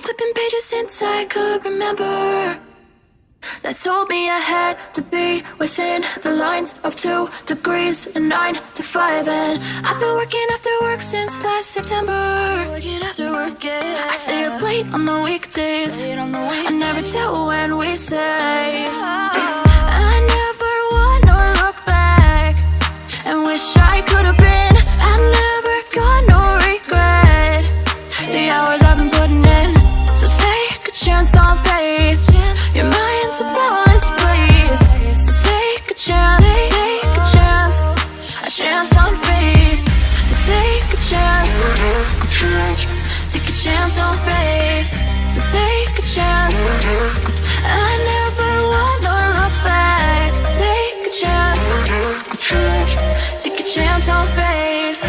flipping pages since I could remember, that told me I had to be within the lines of 2 degrees and 9 to 5. And I've been working after work since last September. Working after work, yeah. I stay up late on the weekdays. I never tell when we say. I never wanna look back and wish I could have been. I've never got no regret. The hours I've been putting in, so take a chance on faith. Your mind's a boundless place. So take a chance, take a chance, a chance on faith. So take a chance, take a chance on faith. So take a chance. I never wanna look back. Take a chance, take a chance on faith.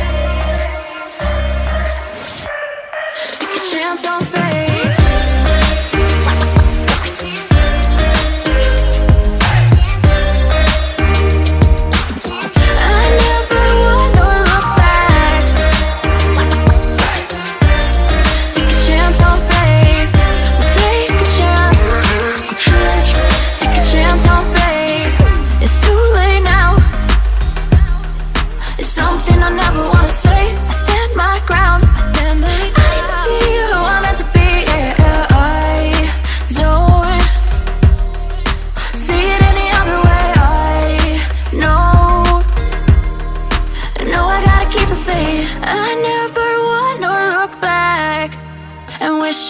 Take a chance on faith.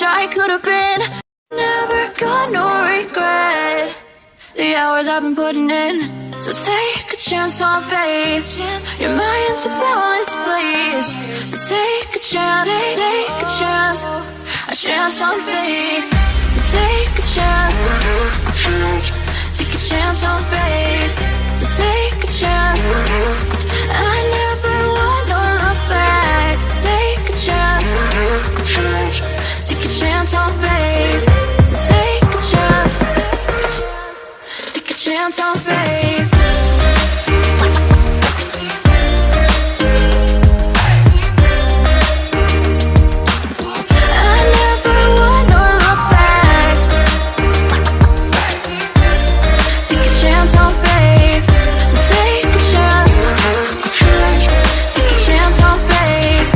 I could have been. Never got no regret. The hours I've been putting in, so take a chance on faith. Your mind's a boundless place. So take a chance, take a chance, a chance on faith. So take a chance, take a chance on faith. So take a chance. I never wanna look back. Take a chance, take a chance on faith. So take a chance, take a chance on faith. I never wanna look back. Take a chance on faith. So take a chance, take a chance on faith.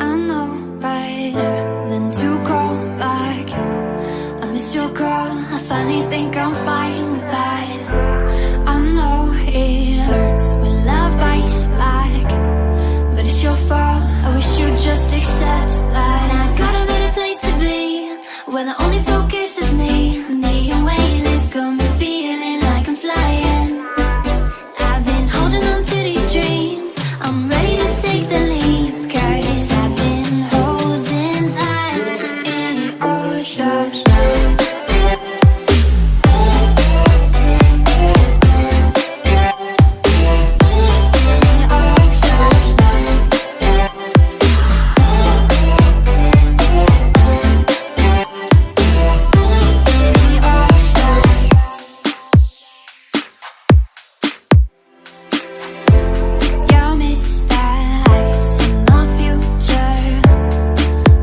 I know better than to call back. I missed your call, I finally think I'm fine with that. I know it hurts when love bites back, but it's your fault, I wish you'd just accept that. I got a better place to be, where the only focus is me. Me and weightless got me feeling like I'm flying. I've been holding on to these dreams, I'm ready to take the leap, 'cause I've been holding on in all stars. Your mistakes in my future,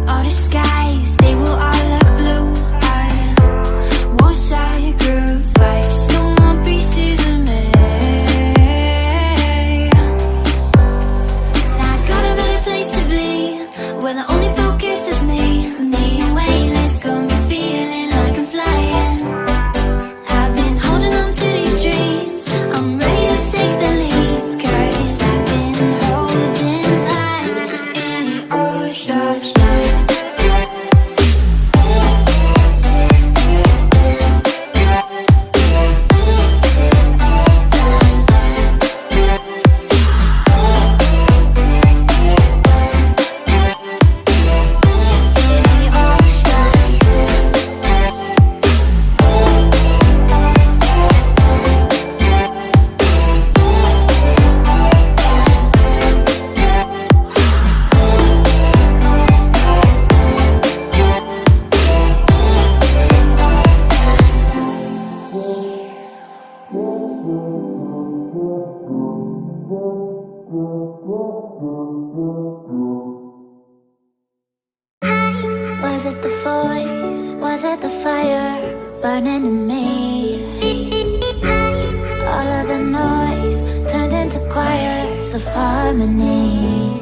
all the skies, they will all look blue. Was it the fire burning in me? All of the noise turned into choirs of harmony.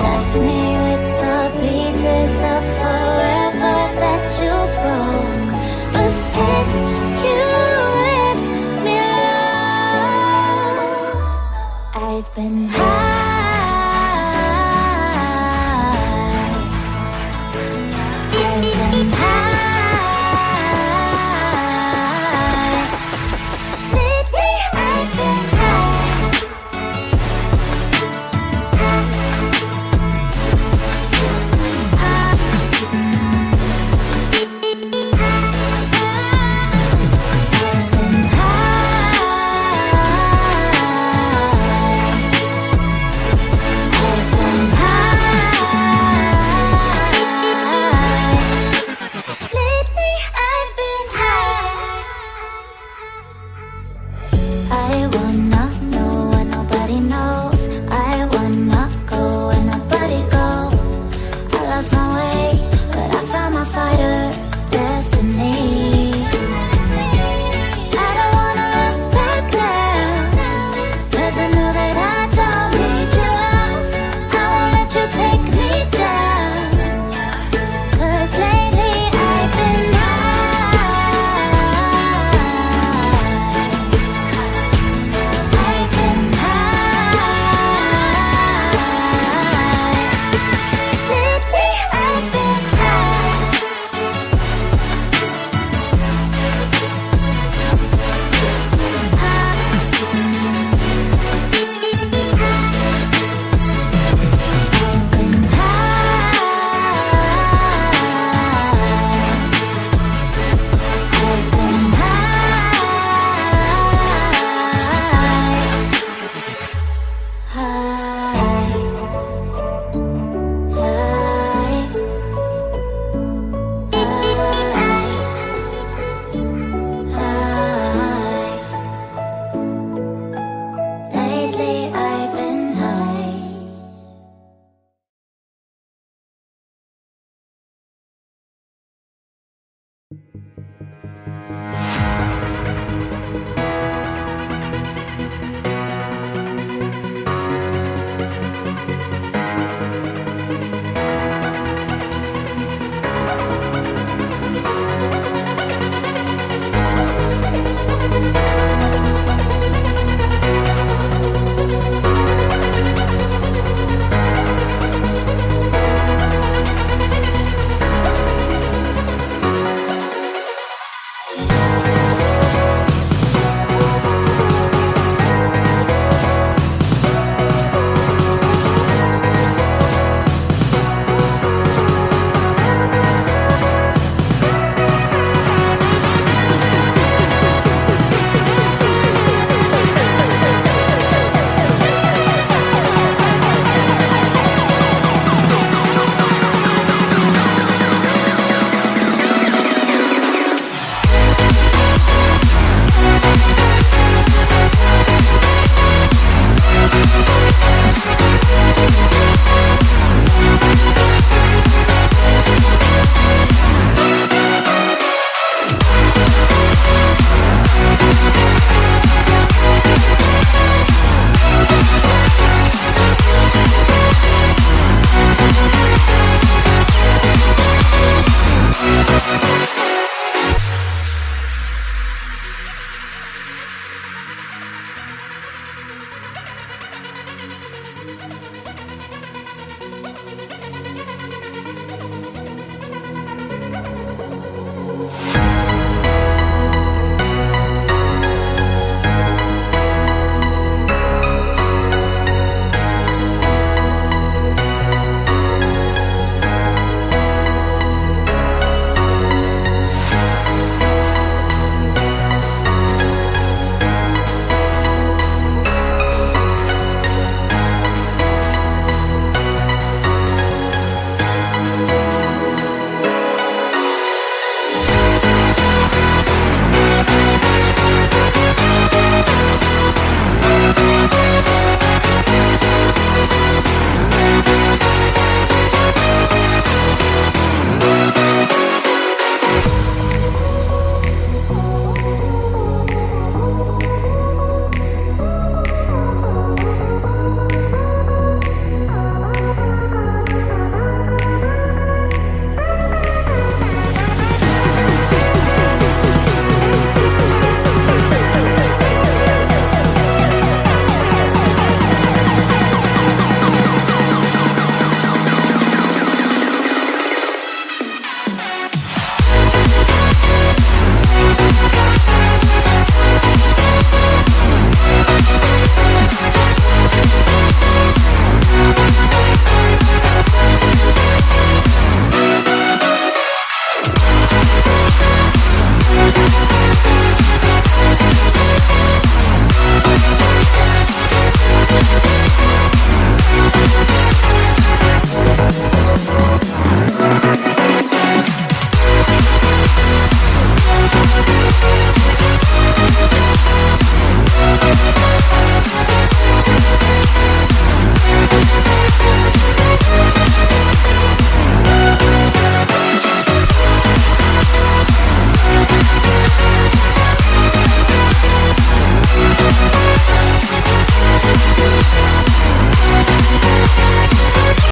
Left me with the pieces of forever that you broke. But since you left me alone, I've been high.